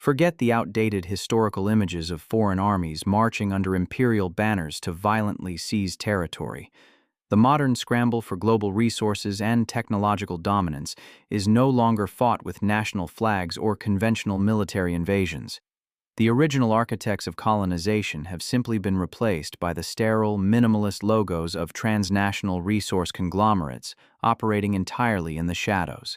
Forget the outdated historical images of foreign armies marching under imperial banners to violently seize territory. The modern scramble for global resources and technological dominance is no longer fought with national flags or conventional military invasions. The original architects of colonization have simply been replaced by the sterile, minimalist logos of transnational resource conglomerates operating entirely in the shadows.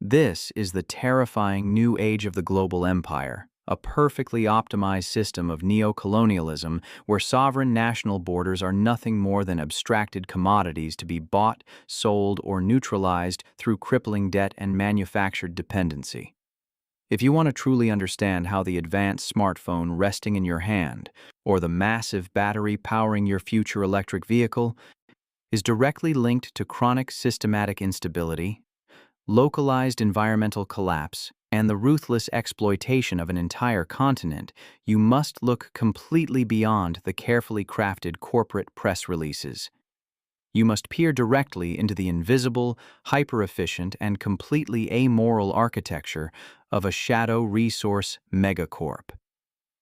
This is the terrifying new age of the global empire, a perfectly optimized system of neocolonialism where sovereign national borders are nothing more than abstracted commodities to be bought, sold, or neutralized through crippling debt and manufactured dependency. If you want to truly understand how the advanced smartphone resting in your hand or the massive battery powering your future electric vehicle is directly linked to chronic systematic instability, localized environmental collapse, and the ruthless exploitation of an entire continent, you must look completely beyond the carefully crafted corporate press releases. You must peer directly into the invisible, hyper-efficient, and completely amoral architecture of a Shadow Resource Megacorp.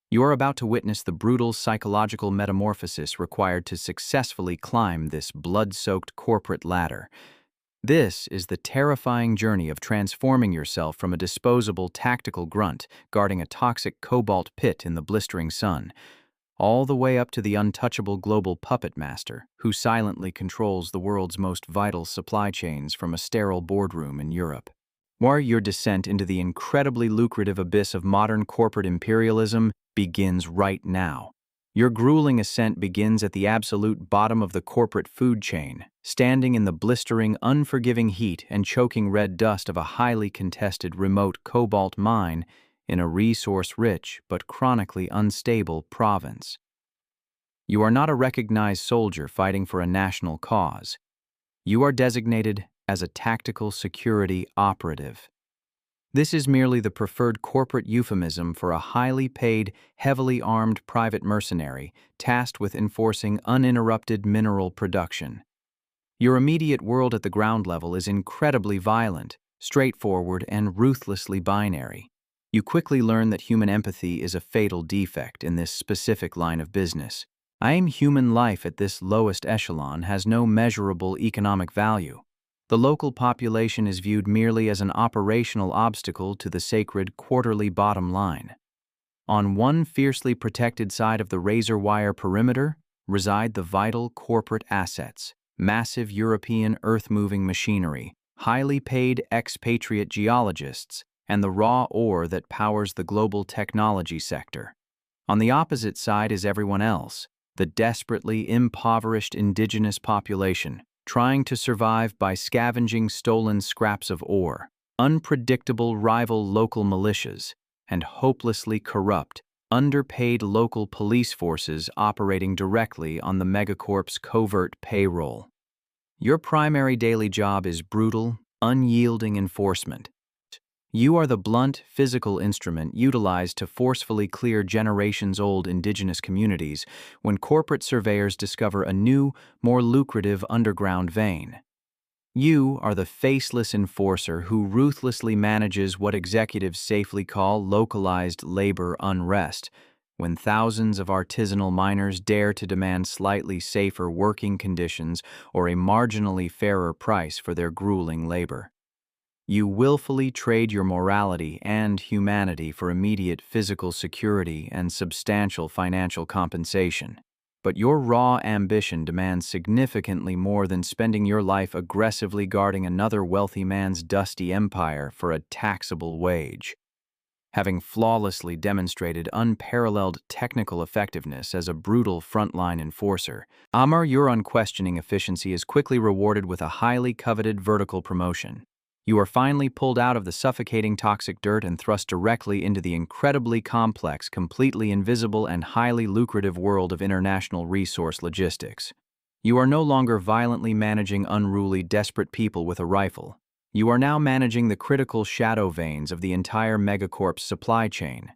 You are about to witness the brutal psychological metamorphosis required to successfully climb this blood-soaked corporate ladder. This is the terrifying journey of transforming yourself from a disposable tactical grunt guarding a toxic cobalt pit in the blistering sun, all the way up to the untouchable global puppet master who silently controls the world's most vital supply chains from a sterile boardroom in Europe. Your descent into the incredibly lucrative abyss of modern corporate imperialism begins right now. Your grueling ascent begins at the absolute bottom of the corporate food chain, standing in the blistering, unforgiving heat and choking red dust of a highly contested remote cobalt mine in a resource-rich but chronically unstable province. You are not a recognized soldier fighting for a national cause. You are designated as a Tactical Security Operative. This is merely the preferred corporate euphemism for a highly paid, heavily armed private mercenary tasked with enforcing uninterrupted mineral production. Your immediate world at the ground level is incredibly violent, straightforward, and ruthlessly binary. You quickly learn that human empathy is a fatal defect in this specific line of business. Human life at this lowest echelon has no measurable economic value. The local population is viewed merely as an operational obstacle to the sacred quarterly bottom line. On one fiercely protected side of the razor wire perimeter reside the vital corporate assets, massive European earth-moving machinery, highly paid expatriate geologists, and the raw ore that powers the global technology sector. On the opposite side is everyone else, the desperately impoverished indigenous population, trying to survive by scavenging stolen scraps of ore, unpredictable rival local militias, and hopelessly corrupt, underpaid local police forces operating directly on the megacorp's covert payroll. Your primary daily job is brutal, unyielding enforcement. You are the blunt, physical instrument utilized to forcefully clear generations-old indigenous communities when corporate surveyors discover a new, more lucrative underground vein. You are the faceless enforcer who ruthlessly manages what executives safely call localized labor unrest, when thousands of artisanal miners dare to demand slightly safer working conditions or a marginally fairer price for their grueling labor. You willfully trade your morality and humanity for immediate physical security and substantial financial compensation. But your raw ambition demands significantly more than spending your life aggressively guarding another wealthy man's dusty empire for a taxable wage. Having flawlessly demonstrated unparalleled technical effectiveness as a brutal frontline enforcer, your unquestioning efficiency is quickly rewarded with a highly coveted vertical promotion. You are finally pulled out of the suffocating toxic dirt and thrust directly into the incredibly complex, completely invisible, and highly lucrative world of international resource logistics. You are no longer violently managing unruly, desperate people with a rifle. You are now managing the critical shadow veins of the entire megacorp's supply chain.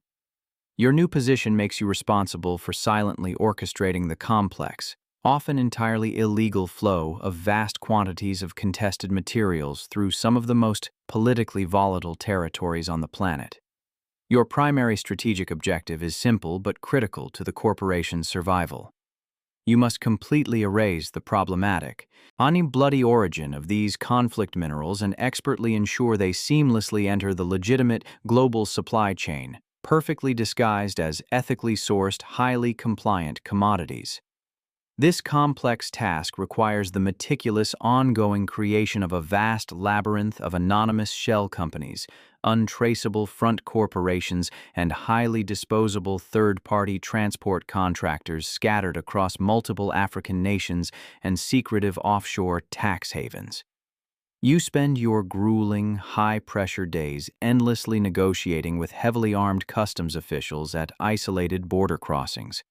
Your new position makes you responsible for silently orchestrating the complex, often entirely illegal flow of vast quantities of contested materials through some of the most politically volatile territories on the planet. Your primary strategic objective is simple but critical to the corporation's survival. You must completely erase the problematic, bloody origin of these conflict minerals and expertly ensure they seamlessly enter the legitimate global supply chain, perfectly disguised as ethically sourced, highly compliant commodities. This complex task requires the meticulous, ongoing creation of a vast labyrinth of anonymous shell companies, untraceable front corporations, and highly disposable third-party transport contractors scattered across multiple African nations and secretive offshore tax havens. You spend your grueling, high-pressure days endlessly negotiating with heavily armed customs officials at isolated border crossings.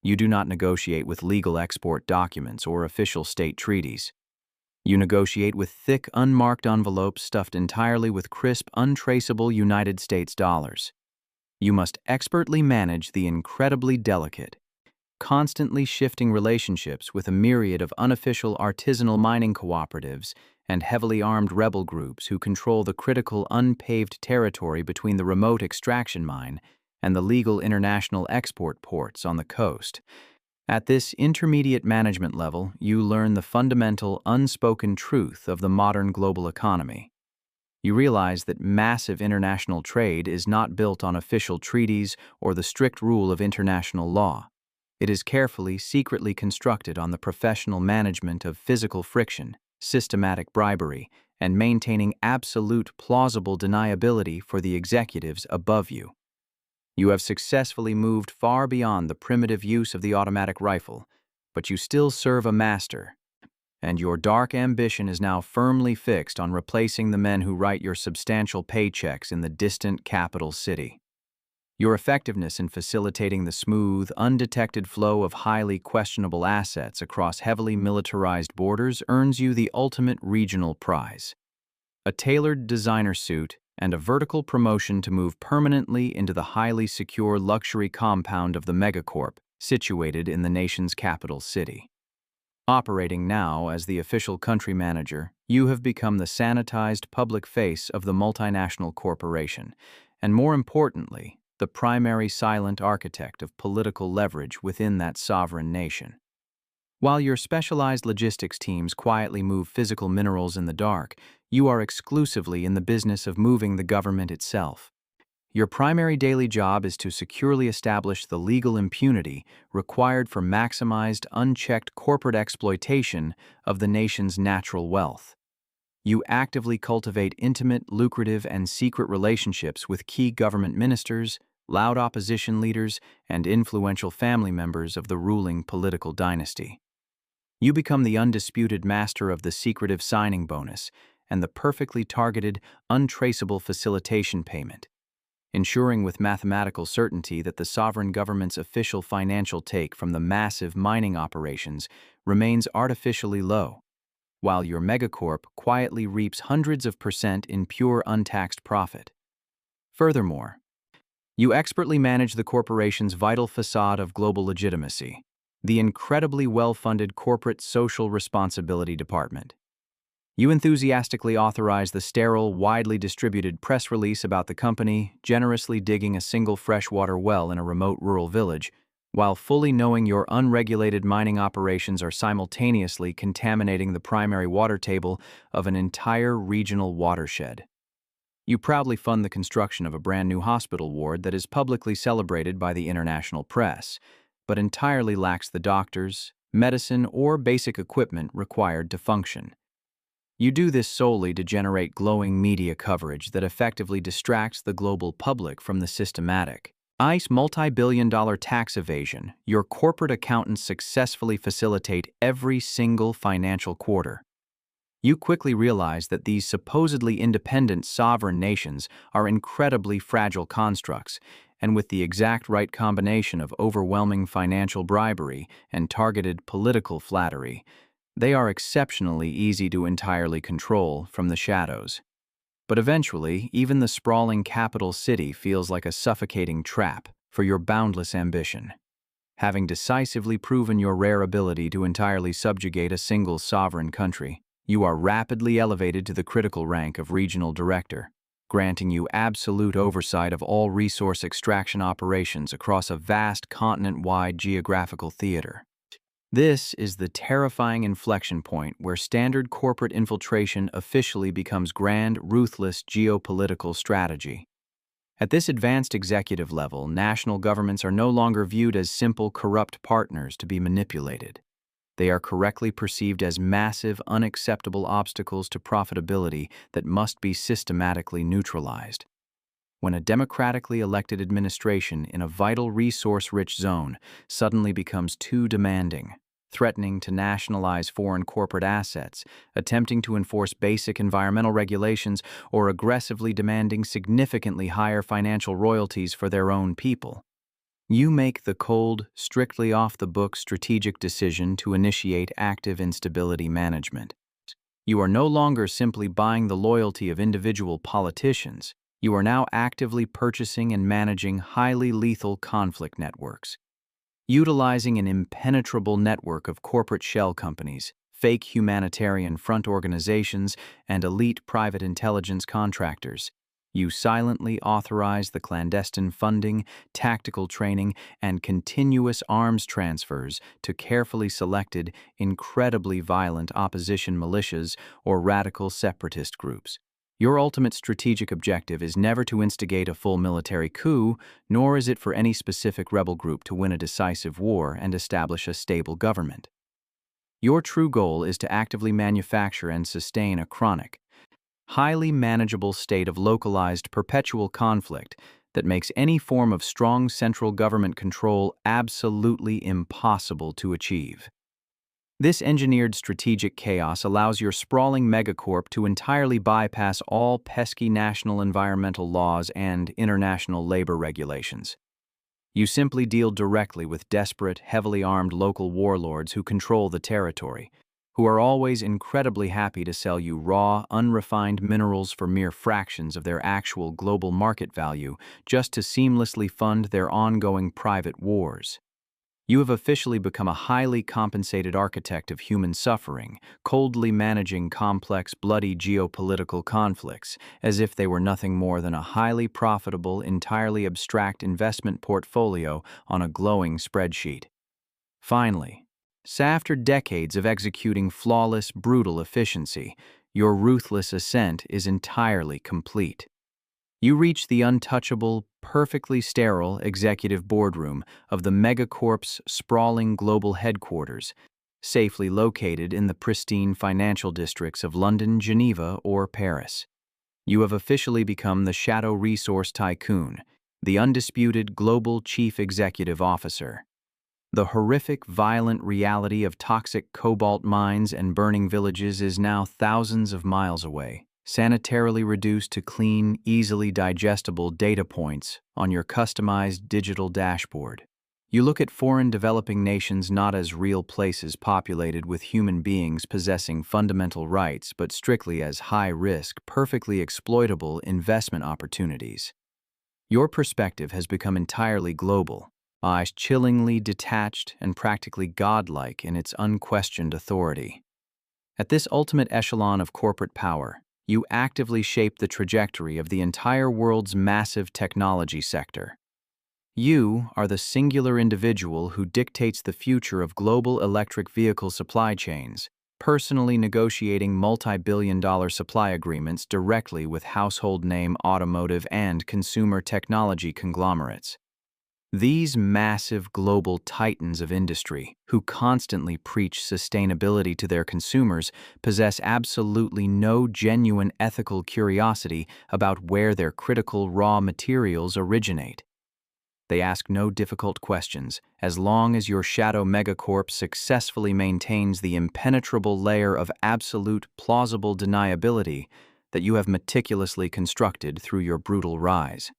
You do not negotiate with legal export documents or official state treaties. You negotiate with thick, unmarked envelopes stuffed entirely with crisp, untraceable United States dollars. You must expertly manage the incredibly delicate, constantly shifting relationships with a myriad of unofficial artisanal mining cooperatives and heavily armed rebel groups who control the critical unpaved territory between the remote extraction mine and the legal international export ports on the coast. At this intermediate management level, you learn the fundamental, unspoken truth of the modern global economy. You realize that massive international trade is not built on official treaties or the strict rule of international law. It is carefully, secretly constructed on the professional management of physical friction, systematic bribery, and maintaining absolute plausible deniability for the executives above you. You have successfully moved far beyond the primitive use of the automatic rifle, but you still serve a master, and your dark ambition is now firmly fixed on replacing the men who write your substantial paychecks in the distant capital city. Your effectiveness in facilitating the smooth, undetected flow of highly questionable assets across heavily militarized borders earns you the ultimate regional prize: a tailored designer suit and a vertical promotion to move permanently into the highly secure luxury compound of the Megacorp, situated in the nation's capital city. Operating now as the official country manager, you have become the sanitized public face of the multinational corporation, and more importantly, the primary silent architect of political leverage within that sovereign nation. While your specialized logistics teams quietly move physical minerals in the dark, you are exclusively in the business of moving the government itself. Your primary daily job is to securely establish the legal impunity required for maximized, unchecked corporate exploitation of the nation's natural wealth. You actively cultivate intimate, lucrative, and secret relationships with key government ministers, loud opposition leaders, and influential family members of the ruling political dynasty. You become the undisputed master of the secretive signing bonus and the perfectly targeted, untraceable facilitation payment, ensuring with mathematical certainty that the sovereign government's official financial take from the massive mining operations remains artificially low, while your megacorp quietly reaps hundreds of % in pure untaxed profit. Furthermore, you expertly manage the corporation's vital facade of global legitimacy, the incredibly well-funded Corporate Social Responsibility Department. You enthusiastically authorize the sterile, widely distributed press release about the company generously digging a single freshwater well in a remote rural village, while fully knowing your unregulated mining operations are simultaneously contaminating the primary water table of an entire regional watershed. You proudly fund the construction of a brand new hospital ward that is publicly celebrated by the international press, but entirely lacks the doctors, medicine, or basic equipment required to function. You do this solely to generate glowing media coverage that effectively distracts the global public from the systematic, multi-billion-dollar tax evasion your corporate accountants successfully facilitate every single financial quarter. You quickly realize that these supposedly independent sovereign nations are incredibly fragile constructs, and with the exact right combination of overwhelming financial bribery and targeted political flattery, they are exceptionally easy to entirely control from the shadows. But eventually, even the sprawling capital city feels like a suffocating trap for your boundless ambition. Having decisively proven your rare ability to entirely subjugate a single sovereign country, you are rapidly elevated to the critical rank of regional director. granting you absolute oversight of all resource extraction operations across a vast continent-wide geographical theater. This is the terrifying inflection point where standard corporate infiltration officially becomes grand, ruthless geopolitical strategy. At this advanced executive level, national governments are no longer viewed as simple, corrupt partners to be manipulated. They are correctly perceived as massive, unacceptable obstacles to profitability that must be systematically neutralized. When a democratically elected administration in a vital resource-rich zone suddenly becomes too demanding, threatening to nationalize foreign corporate assets, attempting to enforce basic environmental regulations, or aggressively demanding significantly higher financial royalties for their own people, you make the cold, strictly off-the-books strategic decision to initiate active instability management. You are no longer simply buying the loyalty of individual politicians. You are now actively purchasing and managing highly lethal conflict networks. Utilizing an impenetrable network of corporate shell companies, fake humanitarian front organizations, and elite private intelligence contractors, you silently authorize the clandestine funding, tactical training, and continuous arms transfers to carefully selected, incredibly violent opposition militias or radical separatist groups. Your ultimate strategic objective is never to instigate a full military coup, nor is it for any specific rebel group to win a decisive war and establish a stable government. Your true goal is to actively manufacture and sustain a chronic, highly manageable state of localized perpetual conflict that makes any form of strong central government control absolutely impossible to achieve. This engineered strategic chaos allows your sprawling megacorp to entirely bypass all pesky national environmental laws and international labor regulations. You simply deal directly with desperate, heavily armed local warlords who control the territory, who are always incredibly happy to sell you raw, unrefined minerals for mere fractions of their actual global market value just to seamlessly fund their ongoing private wars. You have officially become a highly compensated architect of human suffering, coldly managing complex, bloody geopolitical conflicts as if they were nothing more than a highly profitable, entirely abstract investment portfolio on a glowing spreadsheet. Finally, after decades of executing flawless, brutal efficiency, your ruthless ascent is entirely complete. You reach the untouchable, perfectly sterile executive boardroom of the Megacorp's sprawling global headquarters, safely located in the pristine financial districts of London, Geneva, or Paris. You have officially become the Shadow Resource Tycoon, the undisputed global chief executive officer. The horrific, violent reality of toxic cobalt mines and burning villages is now thousands of miles away, sanitarily reduced to clean, easily digestible data points on your customized digital dashboard. You look at foreign developing nations not as real places populated with human beings possessing fundamental rights, but strictly as high-risk, perfectly exploitable investment opportunities. Your perspective has become entirely global, chillingly detached and practically godlike in its unquestioned authority. At this ultimate echelon of corporate power, you actively shape the trajectory of the entire world's massive technology sector. You are the singular individual who dictates the future of global electric vehicle supply chains, personally negotiating multi-billion-dollar supply agreements directly with household name automotive and consumer technology conglomerates. These massive global titans of industry, who constantly preach sustainability to their consumers, possess absolutely no genuine ethical curiosity about where their critical raw materials originate. They ask no difficult questions, as long as your Shadow Megacorp successfully maintains the impenetrable layer of absolute plausible deniability that you have meticulously constructed through your brutal rise.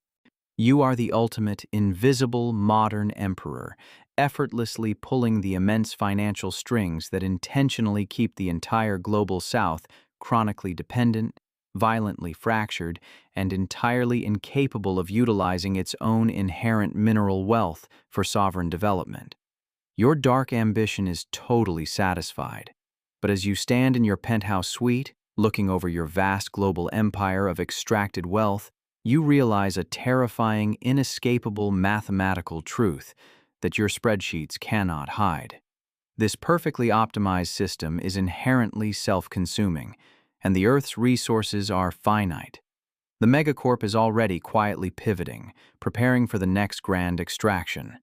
You are the ultimate invisible modern emperor, effortlessly pulling the immense financial strings that intentionally keep the entire global South chronically dependent, violently fractured, and entirely incapable of utilizing its own inherent mineral wealth for sovereign development. Your dark ambition is totally satisfied, but as you stand in your penthouse suite, Looking over your vast global empire of extracted wealth, you realize a terrifying, inescapable mathematical truth that your spreadsheets cannot hide. This perfectly optimized system is inherently self-consuming, and the Earth's resources are finite. The megacorp is already quietly pivoting, preparing for the next grand extraction.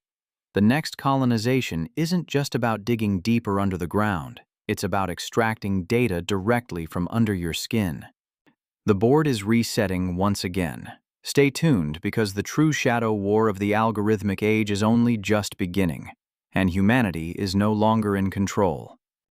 The next colonization isn't just about digging deeper under the ground, it's about extracting data directly from under your skin. The board is resetting once again. Stay tuned because the true shadow war of the algorithmic age is only just beginning, and humanity is no longer in control.